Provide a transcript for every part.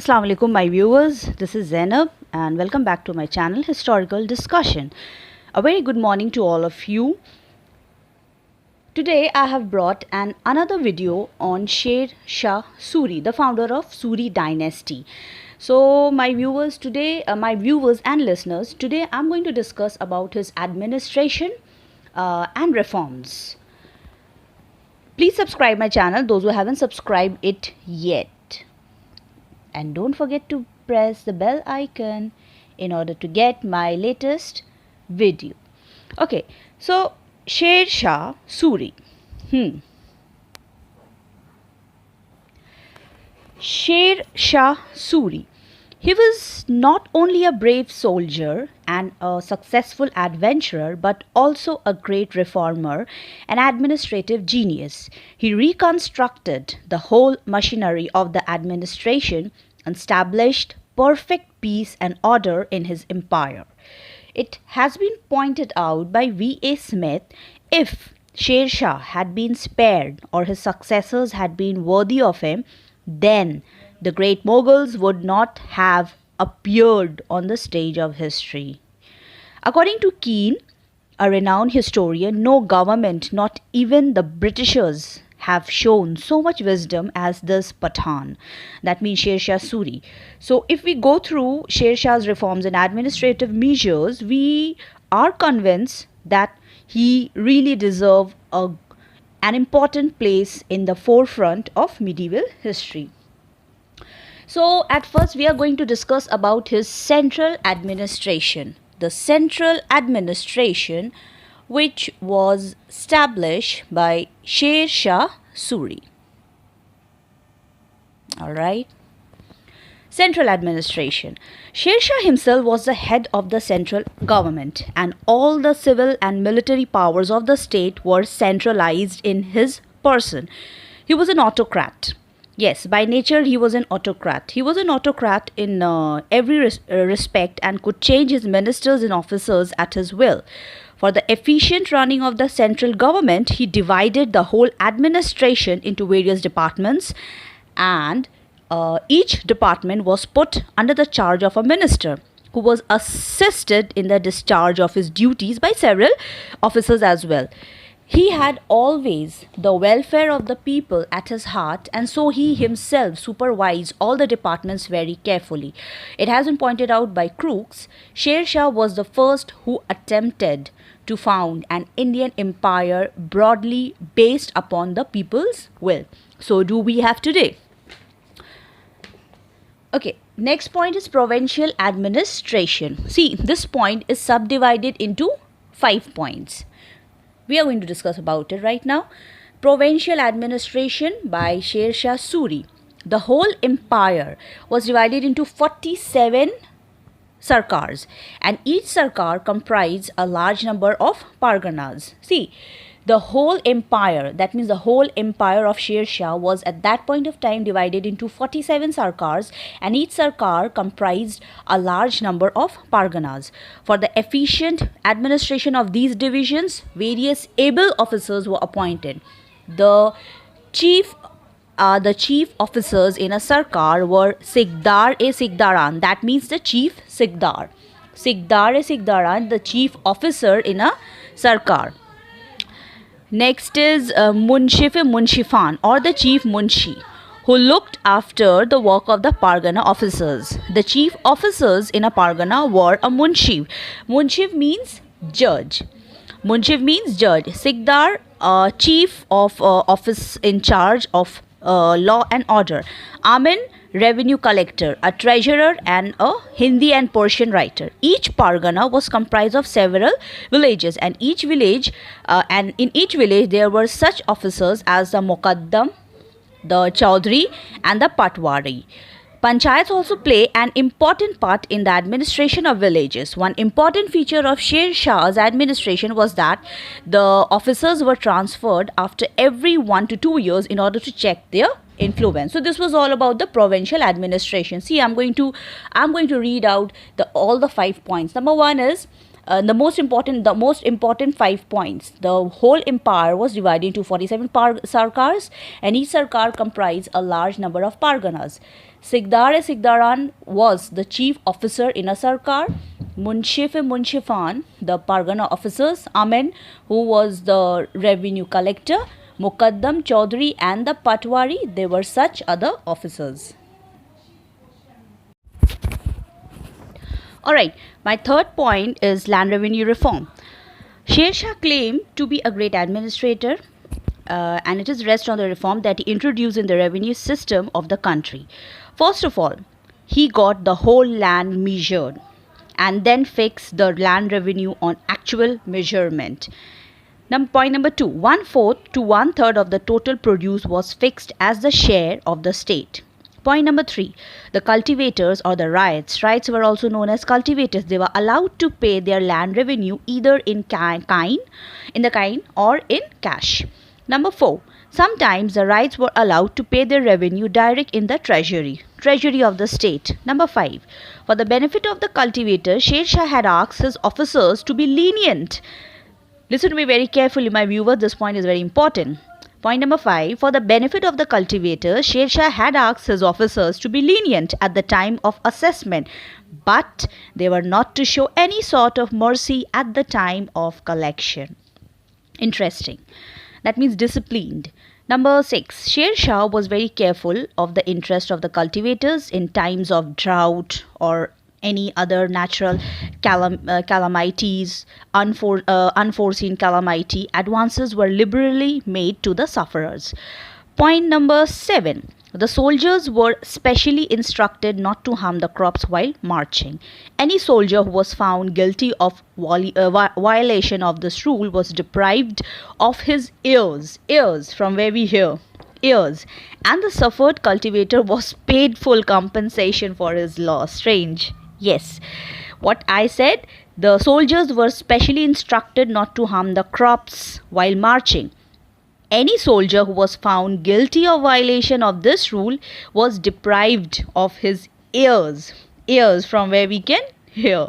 Assalamu alaikum my viewers, this is Zainab and welcome back to my channel Historical Discussion. A very good morning to all of you. Today I have brought another video on Sher Shah Suri, the founder of Suri dynasty. So my viewers and listeners, today I'm going to discuss about his administration and reforms. Please subscribe my channel, those who haven't subscribed it yet. And don't forget to press the bell icon in order to get my latest video. Okay, so Sher Shah Suri. Sher Shah Suri. He was not only a brave soldier and a successful adventurer, but also a great reformer and administrative genius. He reconstructed the whole machinery of the administration and established perfect peace and order in his empire. It has been pointed out by V.A. Smith, if Sher Shah had been spared or his successors had been worthy of him, then the great Mughals would not have appeared on the stage of history. According to Keane, a renowned historian, no government, not even the Britishers, have shown so much wisdom as this Pathan. That means Sher Shah Suri. So if we go through Sher Shah's reforms and administrative measures, we are convinced that he really deserves an important place in the forefront of medieval history. So at first we are going to discuss about his central administration. The central administration which was established by Sher Shah Suri. Alright. Central administration. Sher Shah himself was the head of the central government, and all the civil and military powers of the state were centralized in his person. He was an autocrat. Yes, by nature he was an autocrat. He was an autocrat in every respect and could change his ministers and officers at his will. For the efficient running of the central government, he divided the whole administration into various departments, and each department was put under the charge of a minister who was assisted in the discharge of his duties by several officers as well. He had always the welfare of the people at his heart, and so he himself supervised all the departments very carefully. It has been pointed out by Crookes, Sher Shah was the first who attempted to found an Indian empire broadly based upon the people's will. So do we have today. Okay, next point is provincial administration. See, this point is subdivided into 5 points. We are going to discuss about it right now. Provincial administration by Sher Shah Suri. The whole empire was divided into 47 sarkars, and each sarkar comprised a large number of parganas. See, the whole empire, that means the whole empire of Sher Shah, was at that point of time divided into 47 sarkars, and each sarkar comprised a large number of parganas. For the efficient administration of these divisions, various able officers were appointed. The chief officers in a sarkar were Sikdar-e-Sikdaran, that means the chief Sikdar. Sikdar-e-Sikdaran, the chief officer in a sarkar. Next is Munshif-e-Munshifan, or the chief Munshi, who looked after the work of the Pargana officers. The chief officers in a Pargana were a Munshif. Munshif means judge. Munshif means judge. Sikdar, chief of office in charge of law and order. Amin, revenue collector, a treasurer, and a Hindi and Persian writer. Each Pargana was comprised of several villages, and in each village there were such officers as the Muqaddam, the Chaudhry, and the Patwari. Panchayats also play an important part in the administration of villages. One important feature of Sher Shah's administration was that the officers were transferred after every 1 to 2 years in order to check their influence. So this was all about the provincial administration. See, I'm going to read out all the 5 points. Number 1 is the most important 5 points. The whole empire was divided into 47 sarkars, and each sarkar comprised a large number of parganas. Sikdar-e-Sikdaran was the chief officer in a sarkar. Munshif-e-Munshifan, the pargana officers. Amen, who was the revenue collector. Muqaddam, Chaudhry, and the Patwari, they were such other officers. Alright, my third point is land revenue reform. Sher Shah claimed to be a great administrator, and it is rest on the reform that he introduced in the revenue system of the country. First of all, he got the whole land measured and then fixed the land revenue on actual measurement. Point number 2, 1/4 to 1/3 of the total produce was fixed as the share of the state. Point number 3, the cultivators or the ryots were also known as cultivators. They were allowed to pay their land revenue either in kind or in cash. Number 4, sometimes the ryots were allowed to pay their revenue direct in the treasury of the state. Number 5, for the benefit of the cultivators, Sher Shah had asked his officers to be lenient. Listen to me very carefully, my viewers, this point is very important. Point number 5, for the benefit of the cultivators, Sher Shah had asked his officers to be lenient at the time of assessment, but they were not to show any sort of mercy at the time of collection. Interesting. That means disciplined. Number 6, Sher Shah was very careful of the interest of the cultivators in times of drought or any other natural calamities, unforeseen calamity. Advances were liberally made to the sufferers. Point number 7, the soldiers were specially instructed not to harm the crops while marching. Any soldier who was found guilty of violation of this rule was deprived of his ears, from where we hear ears, and the suffered cultivator was paid full compensation for his loss. Strange. Yes, what I said, the soldiers were specially instructed not to harm the crops while marching. Any soldier who was found guilty of violation of this rule was deprived of his ears, from where we can hear,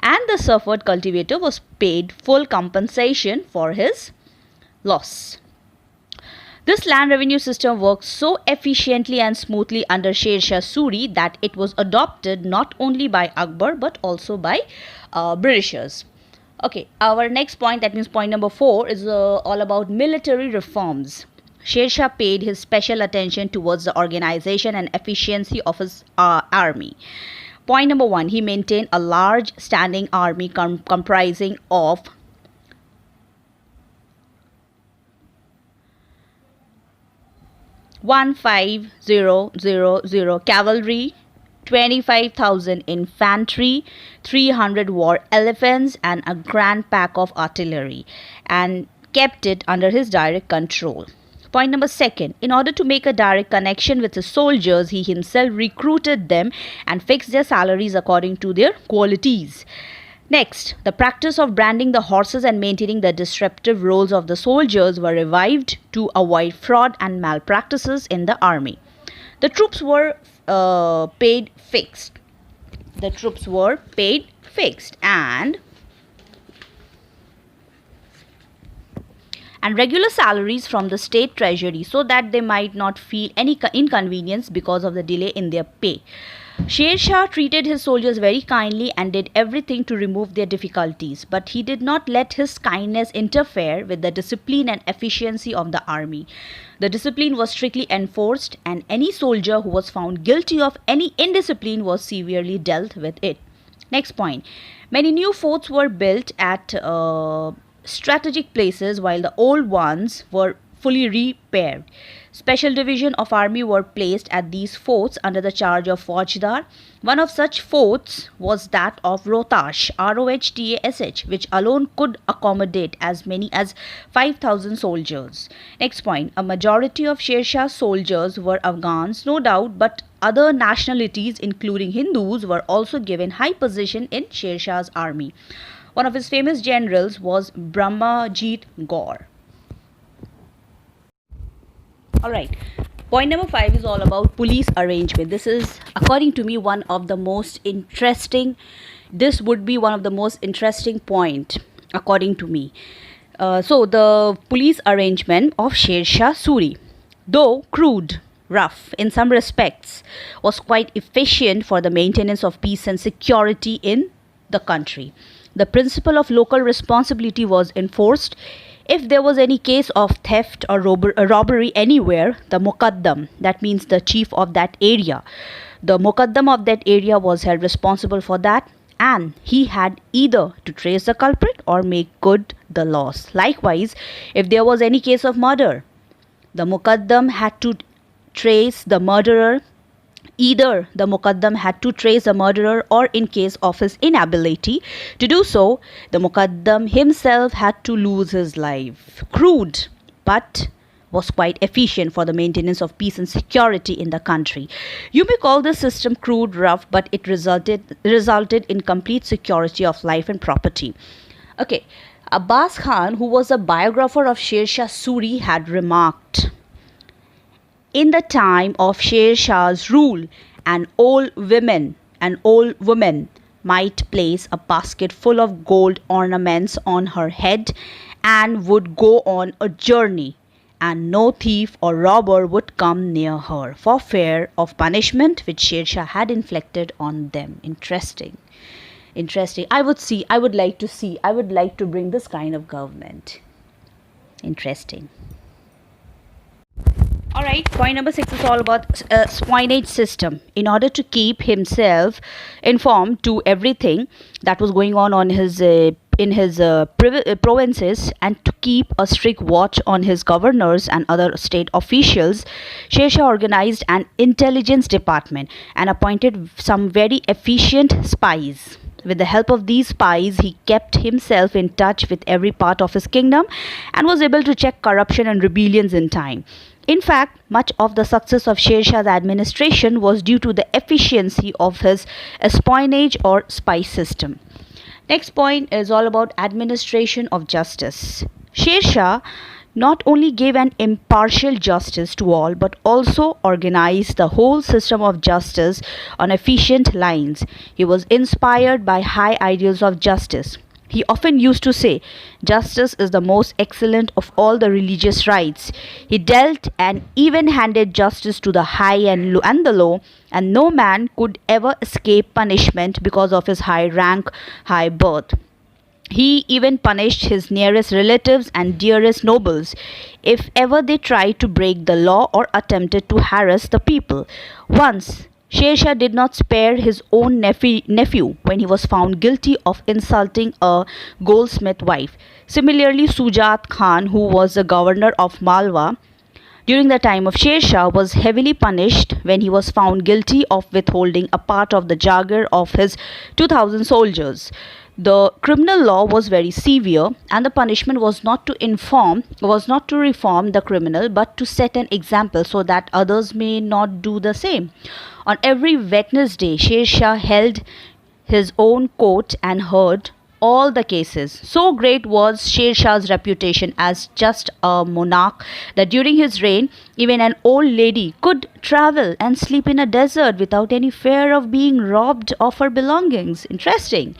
and the suffered cultivator was paid full compensation for his loss. This land revenue system worked so efficiently and smoothly under Sher Shah Suri that it was adopted not only by Akbar but also by Britishers. Okay, our next point, that means point number 4, is all about military reforms. Sher Shah paid his special attention towards the organization and efficiency of his army. Point number 1, he maintained a large standing army comprising of 15,000 cavalry, 25,000 infantry, 300 war elephants, and a grand pack of artillery, and kept it under his direct control. Point number 2, in order to make a direct connection with his soldiers, he himself recruited them and fixed their salaries according to their qualities. Next, the practice of branding the horses and maintaining the descriptive roles of the soldiers were revived to avoid fraud and malpractices in the army. The troops were paid fixed. And regular salaries from the state treasury so that they might not feel any inconvenience because of the delay in their pay. Sher Shah treated his soldiers very kindly and did everything to remove their difficulties, but he did not let his kindness interfere with the discipline and efficiency of the army. The discipline was strictly enforced, and any soldier who was found guilty of any indiscipline was severely dealt with it. Next point, many new forts were built at strategic places while the old ones were fully repaired. Special division of army were placed at these forts under the charge of Faujdar. One of such forts was that of Rohtash, Rohtash, which alone could accommodate as many as 5,000 soldiers. Next point, a majority of Sher Shah's soldiers were Afghans, no doubt, but other nationalities, including Hindus, were also given high position in Sher Shah's army. One of his famous generals was Brahmajit Gaur. Alright, point number 5 is all about police arrangement. This is, according to me, one of the most interesting This would be one of the most interesting point according to me. So the police arrangement of Sher Shah Suri, though crude, rough in some respects, was quite efficient for the maintenance of peace and security in the country. The principle of local responsibility was enforced. If there was any case of theft or robbery anywhere, the Muqaddam, that means the chief of that area, the Muqaddam of that area was held responsible for that, and he had either to trace the culprit or make good the loss. Likewise, if there was any case of murder, the Muqaddam had to trace the murderer. Either the Muqaddam had to trace the murderer, or in case of his inability to do so, the Muqaddam himself had to lose his life. Crude, but was quite efficient for the maintenance of peace and security in the country. You may call this system crude, rough, but it resulted in complete security of life and property. Okay, Abbas Khan, who was a biographer of Sher Shah Suri, had remarked, in the time of Sher Shah's rule, an old woman might place a basket full of gold ornaments on her head and would go on a journey, and no thief or robber would come near her for fear of punishment which Sher Shah had inflicted on them. Interesting. I would like to bring this kind of government. Interesting. Alright, point number 6 is all about spionage system. In order to keep himself informed to everything that was going on his in his provinces, and to keep a strict watch on his governors and other state officials, Sher Shah organized an intelligence department and appointed some very efficient spies. With the help of these spies, he kept himself in touch with every part of his kingdom and was able to check corruption and rebellions in time. In fact, much of the success of Sher Shah's administration was due to the efficiency of his espionage or spy system. Next point is all about administration of justice. Sher Shah not only gave an impartial justice to all, but also organized the whole system of justice on efficient lines. He was inspired by high ideals of justice. He often used to say, justice is the most excellent of all the religious rights. He dealt an even-handed justice to the high and the low, and no man could ever escape punishment because of his high rank, high birth. He even punished his nearest relatives and dearest nobles if ever they tried to break the law or attempted to harass the people. Once, Sher Shah did not spare his own nephew when he was found guilty of insulting a goldsmith wife. Similarly, Sujat Khan, who was the governor of Malwa during the time of Sher Shah, was heavily punished when he was found guilty of withholding a part of the jagir of his 2,000 soldiers. The criminal law was very severe, and the punishment was not to reform the criminal, but to set an example so that others may not do the same. On every Wednesday, Sher Shah held his own court and heard all the cases. So great was Sher Shah's reputation as just a monarch that during his reign, even an old lady could travel and sleep in a desert without any fear of being robbed of her belongings. Interesting.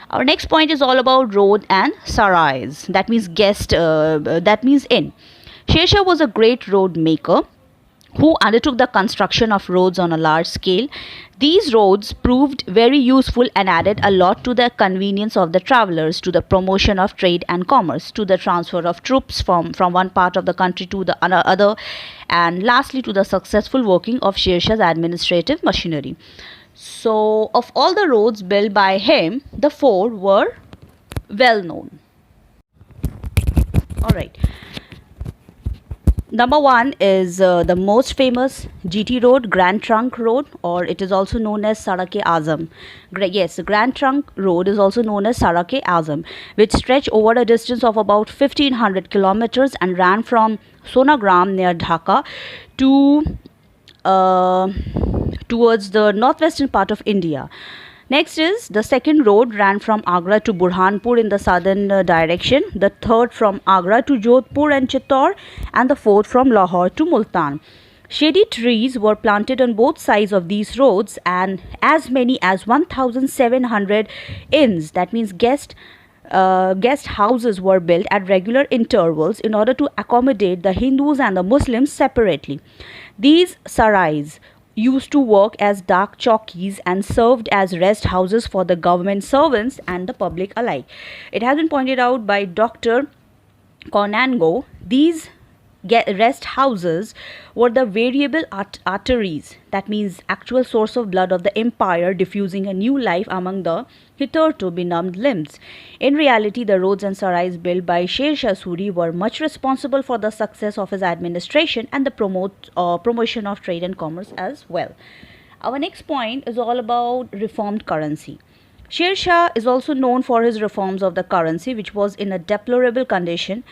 Our next point is all about road and sarais. That means that means inn. Sher Shah was a great road maker who undertook the construction of roads on a large scale. These roads proved very useful and added a lot to the convenience of the travelers, to the promotion of trade and commerce, to the transfer of troops from one part of the country to the other, and lastly to the successful working of Sher Shah's administrative machinery. So, of all the roads built by him, the 4 were well known. Alright. Number 1 is the most famous GT road, Grand Trunk Road, or it is also known as Sarak-e-Azam. Yes, the Grand Trunk Road is also known as Sarak-e-Azam, which stretched over a distance of about 1500 kilometers and ran from Sonagram near Dhaka to towards the northwestern part of India. Next is the second road ran from Agra to Burhanpur in the southern direction, the third from Agra to Jodhpur and Chittor, and the fourth from Lahore to Multan. Shady trees were planted on both sides of these roads, and as many as 1,700 inns, that means guest houses, were built at regular intervals in order to accommodate the Hindus and the Muslims separately. These sarais used to work as dark chowkis and served as rest houses for the government servants and the public alike. It has been pointed out by Dr. Conango, these rest houses were the variable arteries, that means actual source of blood of the empire, diffusing a new life among the hitherto benumbed limbs. In reality, the roads and sarais built by Sher Shah Suri were much responsible for the success of his administration and the promotion of trade and commerce as well. Our next point is all about reformed currency. Sher Shah is also known for his reforms of the currency, which was in a deplorable condition.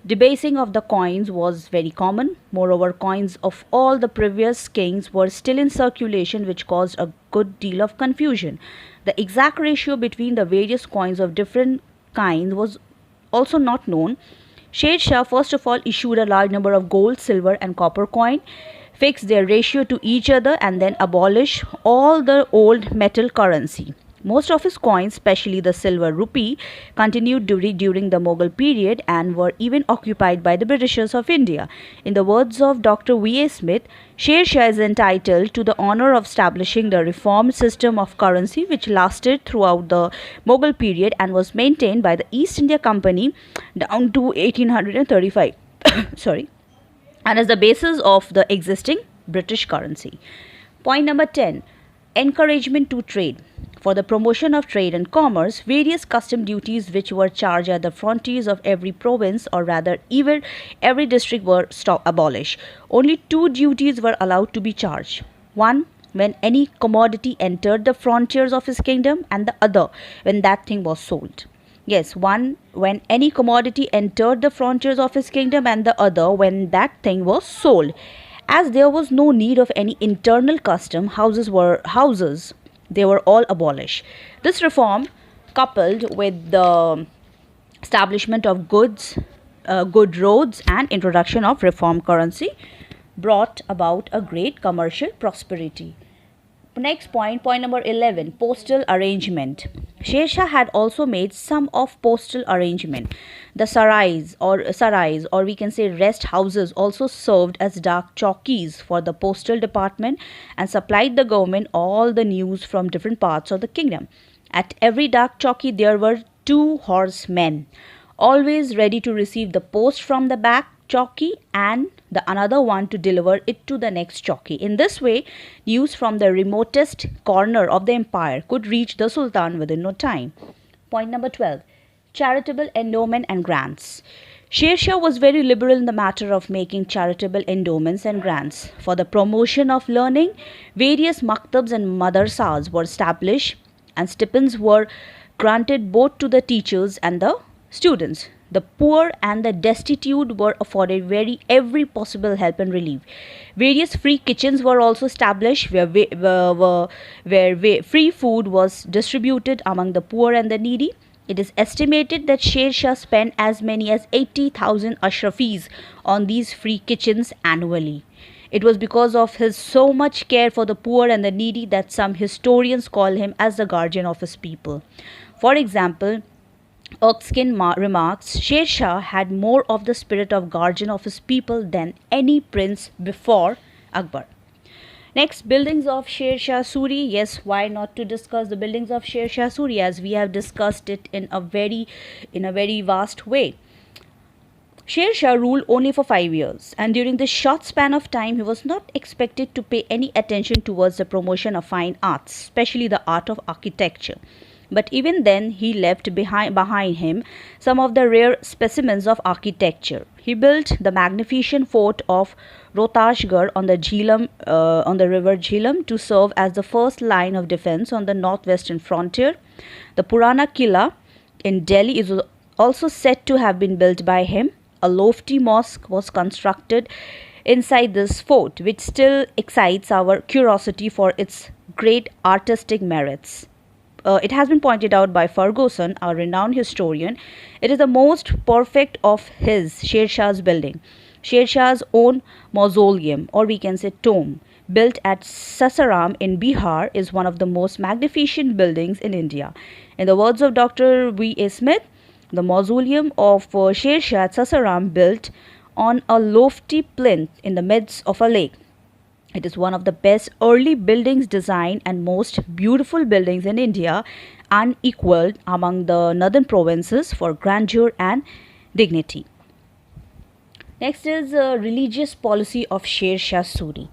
Debasing of the coins was very common. Moreover, coins of all the previous kings were still in circulation, which caused a good deal of confusion. The exact ratio between the various coins of different kinds was also not known. Sher Shah first of all issued a large number of gold, silver and copper coin, fixed their ratio to each other, and then abolished all the old metal currency. Most of his coins, especially the silver rupee, continued during the Mughal period and were even occupied by the Britishers of India. In the words of Dr. V.A. Smith, Sher Shah is entitled to the honor of establishing the reformed system of currency which lasted throughout the Mughal period and was maintained by the East India Company down to 1835. Sorry. And as the basis of the existing British currency. Point number 10. Encouragement to trade. For the promotion of trade and commerce, various custom duties which were charged at the frontiers of every province, or rather even every district, were abolished. Only two duties were allowed to be charged. One, when any commodity entered the frontiers of his kingdom, and the other, when that thing was sold. Yes, one, when any commodity entered the frontiers of his kingdom, and the other, when that thing was sold. As there was no need of any internal custom, they were all abolished. This reform, coupled with the establishment of good roads and introduction of reformed currency, brought about a great commercial prosperity. Next point number 11, postal arrangement. Sher Shah had also made some of postal arrangement. The sarais or we can say rest houses also served as dark chowkis for the postal department and supplied the government all the news from different parts of the kingdom. At every dark chowki there were 2 horsemen, always ready to receive the post from the back chowki and the another one to deliver it to the next chowki. In this way, news from the remotest corner of the empire could reach the Sultan within no time. Point number 12. Charitable endowment and grants. Sher Shah was very liberal in the matter of making charitable endowments and grants. For the promotion of learning, various maktabs and madrasas were established and stipends were granted both to the teachers and the students. The poor and the destitute were afforded every possible help and relief. Various free kitchens were also established where free food was distributed among the poor and the needy. It is estimated that Sher Shah spent as many as 80,000 ashrafis on these free kitchens annually. It was because of his so much care for the poor and the needy that some historians call him as the guardian of his people. For example, Erskine remarks, Sher Shah had more of the spirit of guardian of his people than any prince before Akbar. Next, buildings of Sher Shah Suri. Yes, why not to discuss the buildings of Sher Shah Suri, as we have discussed it in a very vast way. Sher Shah ruled only for 5 years, and during this short span of time, he was not expected to pay any attention towards the promotion of fine arts, especially the art of architecture. But even then, he left behind him some of the rare specimens of architecture. He built the magnificent fort of Rohtashgarh on the river Jhelum to serve as the first line of defense on the northwestern frontier. The Purana Killa in Delhi is also said to have been built by him. A lofty mosque was constructed inside this fort, which still excites our curiosity for its great artistic merits. It has been pointed out by Ferguson, a renowned historian. It is the most perfect of Sher Shah's building. Sher Shah's own mausoleum, or we can say tomb, built at Sasaram in Bihar, is one of the most magnificent buildings in India. In the words of Dr. V. A. Smith, the mausoleum of Sher Shah at Sasaram, built on a lofty plinth in the midst of a lake. It is one of the best early buildings design and most beautiful buildings in India, unequaled among the northern provinces for grandeur and dignity. Next is religious policy of Sher Shah Suri.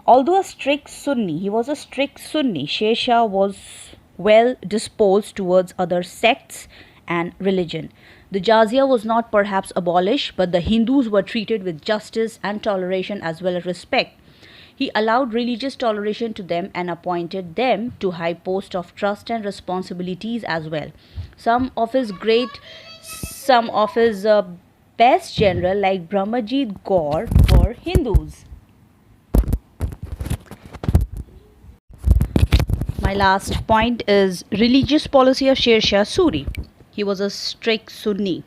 Although a strict Sunni, he was a strict Sunni. Sher Shah was well disposed towards other sects and religion. The Jizya was not perhaps abolished, but the Hindus were treated with justice and toleration as well as respect. He allowed religious toleration to them and appointed them to high posts of trust and responsibilities as well. Some of his best general like Brahmajit Gaur were Hindus. My last point is religious policy of Sher Shah Suri. He was a strict Sunni.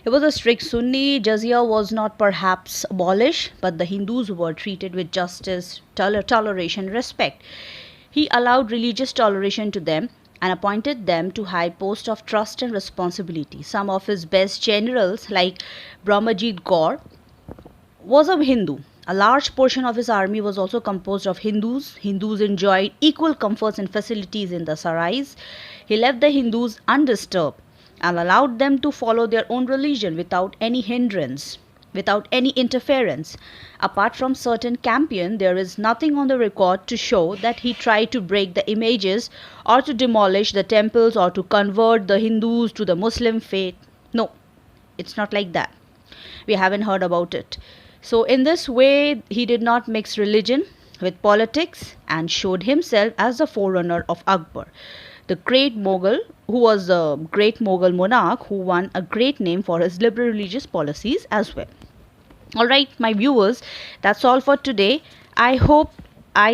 Jizya was not perhaps abolished, but the Hindus were treated with justice, toleration, respect. He allowed religious toleration to them and appointed them to high posts of trust and responsibility. Some of his best generals, like Brahmajit Gaur, was a Hindu. A large portion of his army was also composed of Hindus. Hindus enjoyed equal comforts and facilities in the sarais. He left the Hindus undisturbed and allowed them to follow their own religion without any hindrance, without any interference. Apart from certain campaign, there is nothing on the record to show that he tried to break the images or to demolish the temples or to convert the Hindus to the Muslim faith. No, it's not like that. We haven't heard about it. So in this way, he did not mix religion with politics and showed himself as the forerunner of Akbar, the great Mughal, who was a great Mughal monarch who won a great name for his liberal religious policies as well. Alright, my viewers, that's all for today. I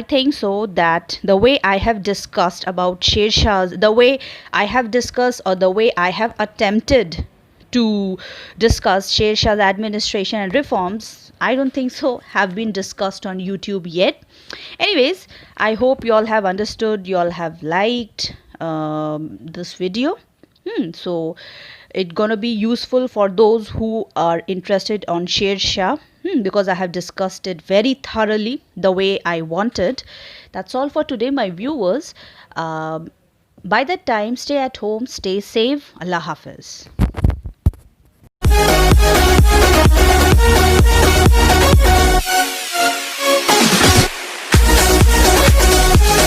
think so that the way I have discussed about Sher Shah's, the way I have discussed or the way I have attempted to discuss Sher Shah's administration and reforms, I don't think so have been discussed on YouTube yet. Anyways, I hope you all have understood, you all have liked this video. So it's gonna be useful for those who are interested on Sher Shah, because I have discussed it very thoroughly the way I wanted. That's all for today, my viewers. By that time, stay at home, stay safe. Allah Hafiz.